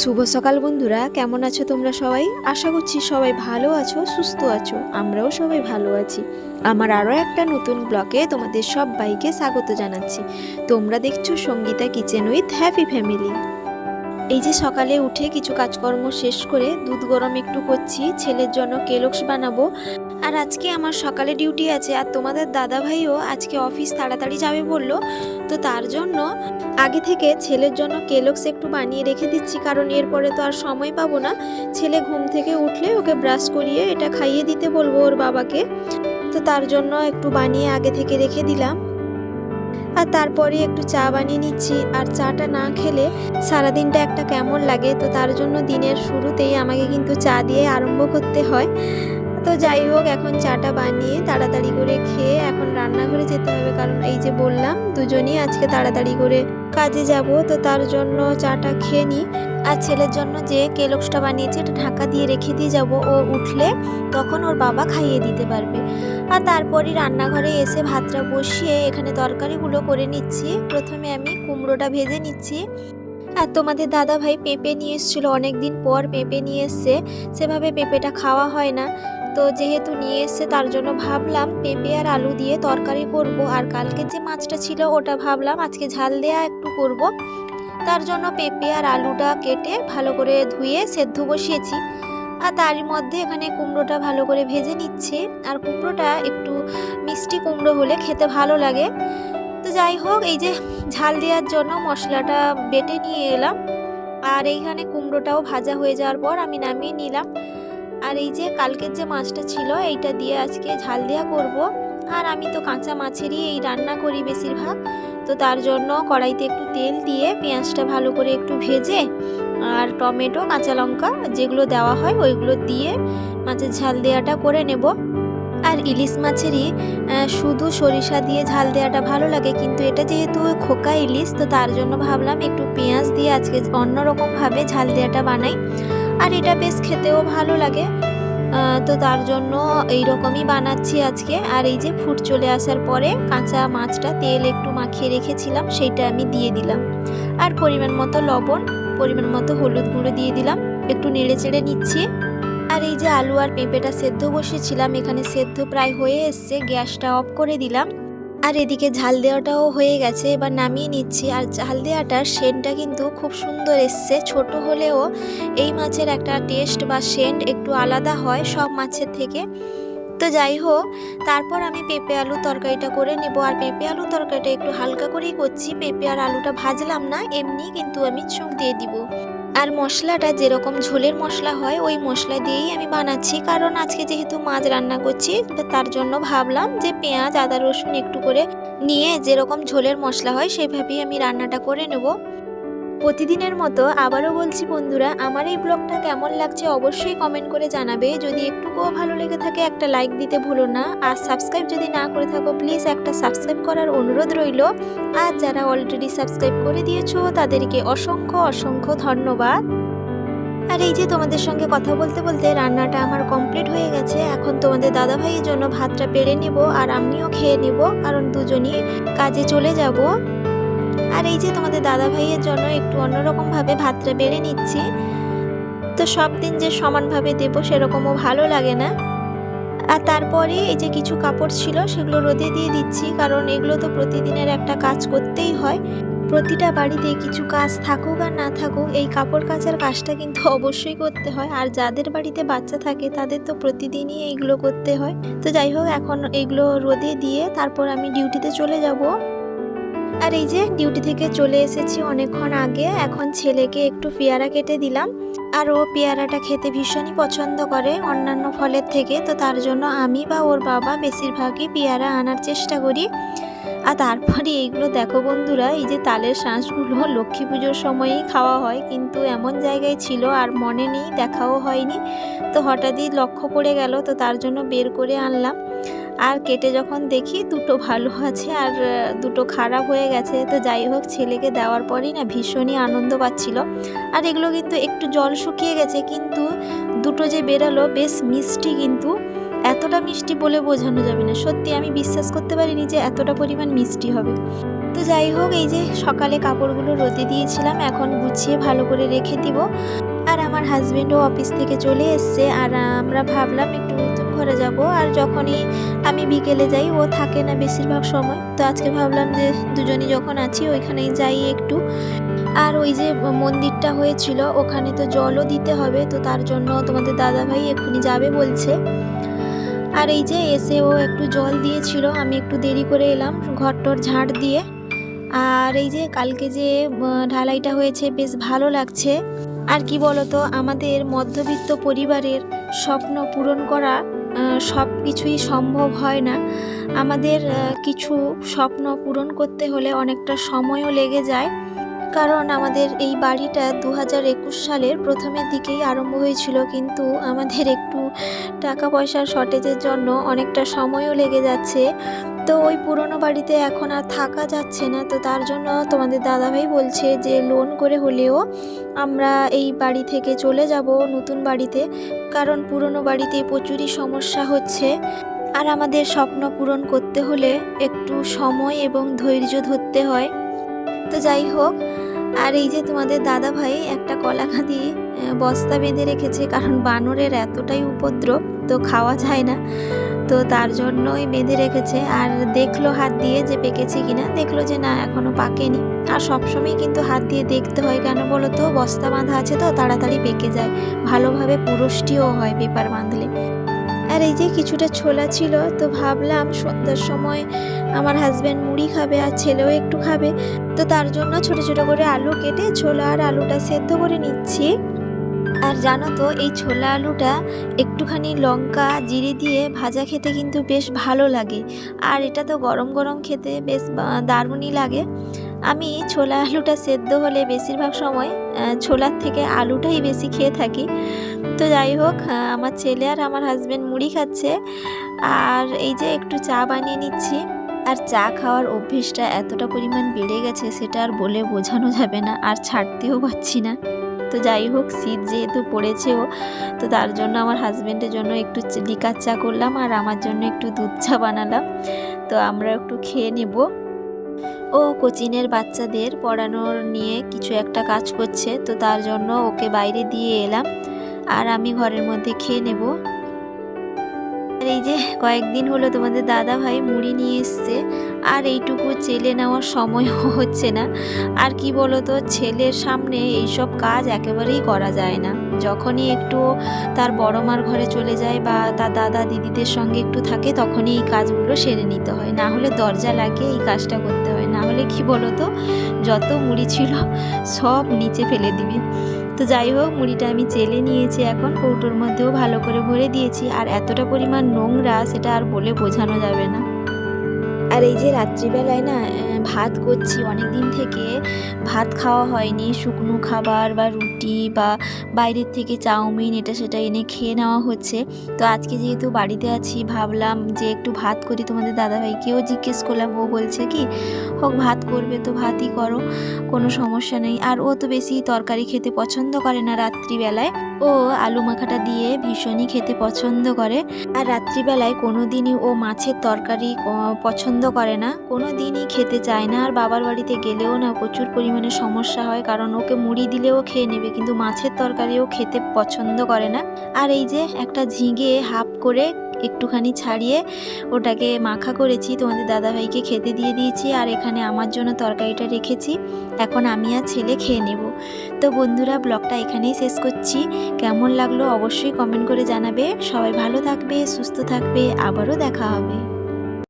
শুভ সকাল বন্ধুরা, কেমন আছো তোমরা সবাই? আশা করছি সবাই ভালো আছো, সুস্থ আছো। আমরাও সবাই ভালো আছি। আমার আরও একটা নতুন ব্লগে তোমাদের সবাইকে স্বাগত জানাচ্ছি। তোমরা দেখছো Sangeeta kitchen with happy family. এই যে সকালে উঠে কিছু কাজকর্ম শেষ করে দুধ গরম একটু করছি, ছেলের জন্য কেলক্স বানাবো। আর আজকে আমার সকালে ডিউটি আছে, আর তোমাদের দাদা ভাইও আজকে অফিস তাড়াতাড়ি যাবে বললো, তো তার জন্য আগে থেকে ছেলের জন্য কেলক্স একটু বানিয়ে রেখে দিচ্ছি, কারণ এরপরে তো আর সময় পাবো না। ছেলে ঘুম থেকে উঠলে ওকে ব্রাশ করিয়ে এটা খাইয়ে দিতে বলবো ওর বাবাকে, তো তার জন্য একটু বানিয়ে আগে থেকে রেখে দিলাম। আর তারপরে একটু চা বানিয়ে নিচ্ছি, আর চাটা না খেলে সারাদিনটা একটা কেমন লাগে, তো তার জন্য দিনের শুরুতেই আমাকে কিন্তু চা দিয়ে আরম্ভ করতে হয়। তো যাই হোক, এখন চাটা বানিয়ে তাড়াতাড়ি করে খেয়ে এখন রান্নাঘরে যেতে হবে, কারণ এই যে বললাম দুজনই আজকে তাড়াতাড়ি করে কাজে যাব, তো তার জন্য চাটা খেয়ে নিই। আর ছেলের জন্য যে কেলক্সটা বানিয়েছি এটা ঢাকা দিয়ে রেখে দিয়ে যাব, ও উঠলে তখন ওর বাবা খাইয়ে দিতে পারবে। আর তারপরই রান্নাঘরে এসে ভাতটা বসিয়ে এখানে তরকারিগুলো করে নিচ্ছি। প্রথমে আমি কুমড়োটা ভেজে নিচ্ছি। আর তোমাদের দাদা ভাই পেঁপে নিয়ে এসেছিলো, অনেকদিন পর পেঁপে নিয়ে এসছে, সেভাবে পেঁপেটা খাওয়া হয় না, তো যেহেতু নিয়ে এসছে তার জন্য ভাবলাম পেঁপে আর আলু দিয়ে তরকারি করব। আর কালকে যে মাছটা ছিল ওটা ভাবলাম আজকে ঝাল দেয়া একটু করব, তার জন্য পেঁপে আর আলুটা কেটে ভালো করে ধুয়ে সেদ্ধ বসিয়েছি। আর তারই মধ্যে এখানে কুমড়োটা ভালো করে ভেজে নিচ্ছি। আর কুমড়োটা একটু মিষ্টি কুমড়ো হলে খেতে ভালো লাগে। তো যাই হোক, এই যে ঝাল দেওয়ার জন্য মশলাটা বেটে নিয়ে এলাম, আর এইখানে কুমড়োটাও ভাজা হয়ে যাওয়ার পর আমি নামিয়ে নিলাম। আর এই যে কালকের যে মাছটা ছিল এইটা দিয়ে আজকে ঝাল দেওয়া করব। আর আমি তো কাঁচা মাছেরই এই রান্না করি বেশিরভাগ, তো তার জন্য কড়াইতে একটু তেল দিয়ে পেঁয়াজটা ভালো করে একটু ভেজে আর টমেটো কাঁচা লঙ্কা যেগুলো দেওয়া হয় ওইগুলো দিয়ে মাছের ঝাল দেওয়াটা করে নেব। আর ইলিশ মাছেরই শুধু সরিষা দিয়ে ঝাল দেওয়াটা ভালো লাগে, কিন্তু এটা যেহেতু খোকা ইলিশ, তো তার জন্য ভাবলাম একটু পেঁয়াজ দিয়ে আজকে অন্যরকমভাবে ঝাল দেওয়াটা বানাই। আর এটা বেশ খেতেও ভালো লাগে, তো তার জন্য এইরকমই বানাচ্ছি আজকে। আর এই যে ফুট চলে আসার পরে কাঁচা মাছটা তেল একটু মাখিয়ে রেখেছিলাম সেইটা আমি দিয়ে দিলাম। আর পরিমাণ মতো লবণ, পরিমাণ মতো হলুদ গুঁড়ো দিয়ে দিলাম, একটু নেড়ে চেড়ে নিচ্ছি। আর এই যে আলু আর পেঁপেটা সেদ্ধ বসিয়েছিলাম, এখানে সেদ্ধ প্রায় হয়ে এসছে, গ্যাসটা অফ করে দিলাম। আর এদিকে ঝাল দেওয়াটাও হয়ে গেছে, এবার নামিয়ে নিচ্ছি। আর ঝাল দেওয়াটার সেন্টটা কিন্তু খুব সুন্দর এসছে, ছোট হলেও এই মাছের একটা টেস্ট বা সেন্ট একটু আলাদা হয় সব মাছের থেকে। তো যাই হোক, তারপর আমি পেঁপে আলু তরকারিটা করে নেব। আর পেঁপে আলু তরকারিটা একটু হালকা করেই করছি, পেঁপে আর আলুটা ভাজলাম না, এমনি কিন্তু আমি চুঁক দিয়ে দিব। আর মশলাটা যেরকম ঝোলের মশলা হয় ওই মশলা দিয়েই আমি বানাচ্ছি, কারণ আজকে যেহেতু মাছ রান্না করছি, তার জন্য ভাবলাম যে পেঁয়াজ আদা রসুন একটু করে নিয়ে যেরকম ঝোলের মশলা হয় সেইভাবেই আমি রান্নাটা করে নেব। প্রতিদিনের মতো আবারও বলছি বন্ধুরা, আমার এই ব্লগটা কেমন লাগছে অবশ্যই কমেন্ট করে জানাবে। যদি একটুকুও ভালো লেগে থাকে একটা লাইক দিতে ভুলো না, আর সাবস্ক্রাইব যদি না করে থাকো প্লিজ একটা সাবস্ক্রাইব করার অনুরোধ রইল। আর যারা অলরেডি সাবস্ক্রাইব করে দিয়েছো তাদেরকে অসংখ্য অসংখ্য ধন্যবাদ। আর এই যে তোমাদের সঙ্গে কথা বলতে বলতে রান্নাটা আমার কমপ্লিট হয়ে গেছে। এখন তোমাদের দাদা ভাইয়ের জন্য ভাতটা বেড়ে নেব, আর আমিও খেয়ে নেব, কারণ দুজনই কাজে চলে যাব। আর এই যে তোমাদের দাদা ভাইয়ের জন্য একটু অন্যরকমভাবে ভাতটা বেড়ে নিচ্ছি, তো সব দিন যে সমানভাবে দেব সেরকমও ভালো লাগে না। আর তারপরে এই যে কিছু কাপড় ছিল সেগুলো রোদে দিয়ে দিচ্ছি, কারণ এগুলো তো প্রতিদিনের একটা কাজ করতেই হয়। প্রতিটা বাড়িতে কিছু কাজ থাকুক আর না থাকুক, এই কাপড় কাচার কাজটা কিন্তু অবশ্যই করতে হয়। আর যাদের বাড়িতে বাচ্চা থাকে তাদের তো প্রতিদিনই এইগুলো করতে হয়। তো যাই হোক, এখন এগুলো রোদে দিয়ে তারপর আমি ডিউটিতে চলে যাব। আর এই যে ডিউটি থেকে চলে এসেছি অনেকক্ষণ আগে, এখন ছেলেকে একটু পেয়ারা কেটে দিলাম। আর ও পেয়ারাটা খেতে ভীষণই পছন্দ করে অন্যান্য ফলের থেকে, তো তার জন্য আমি বা ওর বাবা বেশিরভাগই পেয়ারা আনার চেষ্টা করি। আর তারপরে এইগুলো দেখো বন্ধুরা, এই যে তালের শাঁসগুলো লক্ষ্মী পুজোর সময়ই খাওয়া হয়, কিন্তু এমন জায়গায় ছিল আর মনে নেই, দেখাও হয়নি, তো হঠাৎই লক্ষ্য পড়ে গেল, তো তার জন্য বের করে আনলাম। আর কেটে যখন দেখি দুটো ভালো আছে আর দুটো খারাপ হয়ে গেছে, তো যাই হোক ছেলেকে দেওয়ার পরই না ভীষণই আনন্দ পাচ্ছিল। আর এগুলো কিন্তু একটু জল শুকিয়ে গেছে, কিন্তু দুটো যে বেরালো বেশ মিষ্টি, কিন্তু এতটা মিষ্টি বলে বোঝানো যাবে না। সত্যি আমি বিশ্বাস করতে পারিনি যে এতটা পরিমাণ মিষ্টি হবে। তো যাই হোক, এই যে সকালে কাপড়গুলো রোদে দিয়েছিলাম, এখন গুছিয়ে ভালো করে রেখে দিব। আর আমার হাজবেন্ডও অফিস থেকে চলে এসছে, আর আমরা ভাবলাম একটু নতুন ঘরে যাব। আর যখনই আমি বিকেলে যাই, ও থাকে না বেশিরভাগ সময়, তো আজকে ভাবলাম যে দুজনই যখন আছি ওইখানেই যাই একটু। আর ওই যে মন্দিরটা হয়েছিল ওখানে তো জলও দিতে হবে, তো তার জন্য তোমাদের দাদাভাই এক্ষুনি যাবে বলছে। আর এই যে এসেও একটু জল দিয়েছিল, আমি একটু দেরি করে এলাম ঘরটর ঝাড় দিয়ে। আর এই যে কালকে যে ঢালাইটা হয়েছে বেশ ভালো লাগছে। আর কি বলতো, আমাদের মধ্যবিত্ত পরিবারের স্বপ্ন পূরণ করা সব কিছুই সম্ভব হয় না। আমাদের কিছু স্বপ্ন পূরণ করতে হলে অনেকটা সময়ও লেগে যায়, কারণ আমাদের এই বাড়িটা 2021 সালের প্রথমের দিকেই আরম্ভ হয়েছিল, কিন্তু আমাদের একটু টাকা পয়সার শর্টেজের জন্য অনেকটা সময়ও লেগে যাচ্ছে। তো ওই পুরনো বাড়িতে এখন আর থাকা যাচ্ছে না, তো তার জন্য তোমাদের দাদাভাই বলছে যে লোন করে হলেও আমরা এই বাড়ি থেকে চলে যাব নতুন বাড়িতে, কারণ পুরনো বাড়িতে প্রচুরই সমস্যা হচ্ছে। আর আমাদের স্বপ্ন পূরণ করতে হলে একটু সময় এবং ধৈর্য ধরতে হয়। তো যাই হোক, আর এই যে তোমাদের দাদা ভাই একটা কলাখাদি বস্তা বেঁধে রেখেছে, কারণ বানরের এতটাই উপদ্রব, তো খাওয়া যায় না, তো তার জন্যই বেঁধে রেখেছে। আর দেখলো হাত দিয়ে যে পেকেছে কিনা, দেখলো যে না এখনো পাকেনি। আর সবসময় কিন্তু হাত দিয়ে দেখতে হয়, কেন বলো তো, বস্তা বাঁধা আছে তো তাড়াতাড়ি পেকে যায়, ভালোভাবে পুরষ্টিও হয় পেপার বাঁধলে। আর এই যে কিছুটা ছোলা ছিল, তো ভাবলাম সন্ধ্যার সময় আমার হাজব্যান্ড মুড়ি খাবে আর ছেলেও একটু খাবে, তো তার জন্য ছোট ছোট করে আলু কেটে ছোলা আর আলুটা সেদ্ধ করে নিচ্ছি। আর জানো তো, এই ছোলা আলুটা একটুখানি লঙ্কা জিরে দিয়ে ভাজা খেতে কিন্তু বেশ ভালো লাগে, আর এটা তো গরম গরম খেতে বেশ দারুণই লাগে। আমি ছোলা আলুটা সেদ্ধ হলে বেশিরভাগ সময় ছোলার থেকে আলুটাই বেশি খেয়ে থাকি। তো যাই হোক, আমার ছেলে আর আমার হাজব্যান্ড মুড়ি খাচ্ছে, আর এই যে একটু চা বানিয়ে নিচ্ছি। আর চা খাওয়ার অভ্যেসটা এতটা পরিমাণ বেড়ে গেছে, সেটা আর বলে বোঝানো যাবে না, আর ছাড়তেও পারছি না। তো যাই হোক, শীত যেহেতু পড়েছেও, তো তার জন্য আমার হাজব্যান্ডের জন্য একটু লিকার চা করলাম, আর আমার জন্য একটু দুধ চা বানালাম, তো আমরা একটু খেয়ে নেব। ও কোচিনের বাচ্চাদের পড়ানোর নিয়ে কিছু একটা কাজ করছে, তো তার জন্য ওকে বাইরে দিয়ে এলাম, আর আমি ঘরের মধ্যে খেয়ে নেব। আর এই যে কয়েকদিন হলো তোমাদের দাদা ভাই মুড়ি নিয়ে এসছে, আর এইটুকু চেলে নেওয়ার সময়ও হচ্ছে না। আর কি বলতো, ছেলের সামনে এইসব কাজ একেবারেই করা যায় না। যখনই একটু তার বড় মার ঘরে চলে যায় বা তার দাদা দিদিদের সঙ্গে একটু থাকে, তখনই এই কাজগুলো সেরে নিতে হয়, না হলে দরজা লাগিয়ে এই কাজটা করতে হয়, না হলে কি বলতো, যত মুড়ি ছিল সব নিচে ফেলে দিবে। তো যাই হোক, মুড়িটা আমি চেলে নিয়েছি, এখন কৌটোর মধ্যেও ভালো করে ভরে দিয়েছি। আর এতটা পরিমাণ নোংরা, সেটা আর বলে বোঝানো যাবে না। আর এই যে রাত্রিবেলায় না ভাত করছি, অনেক দিন থেকে ভাত খাওয়া হয়নি, শুকনো খাবার বা রুটি বা বাইরের থেকে চাউমিন এটা সেটা এনে খেয়ে নেওয়া হচ্ছে। তো আজকে যেহেতু বাড়িতে আছি, ভাবলাম যে একটু ভাত করি। তোমাদের দাদাভাইকেও জিজ্ঞেস করলাম, ও বলছে কি হোক ভাত করবে তো ভাতই করো, কোনো সমস্যা নেই। আর ও তো বেশি তরকারি খেতে পছন্দ করে না রাত্রিবেলায়, ও আলু মাখাটা দিয়ে ভীষণই খেতে পছন্দ করে। আর রাত্রিবেলায় কোনো দিনই ও মাছের তরকারি পছন্দ করে না, কোনো দিনই খেতে চায় না। আর বাবার বাড়িতে গেলেও না প্রচুর পরিমাণে সমস্যা হয়, কারণ ওকে মুড়ি দিলেও খেয়ে নেবে, কিন্তু মাছের তরকারিও খেতে পছন্দ করে না। আর এই যে একটা ঝিঙে হাফ করে একটুখানি ছাড়িয়ে ওটাকে মাখা করেছি, তোমাদের দাদাভাইকে খেতে দিয়ে দিয়েছি, আর এখানে আমার জন্য তরকারিটা রেখেছি, এখন আমি আর ছেলে খেয়ে নেব। তো বন্ধুরা, ব্লগটা এখানেই শেষ করছি। কেমন লাগলো অবশ্যই কমেন্ট করে জানাবে। সবাই ভালো থাকবে, সুস্থ থাকবে, আবারও দেখা হবে।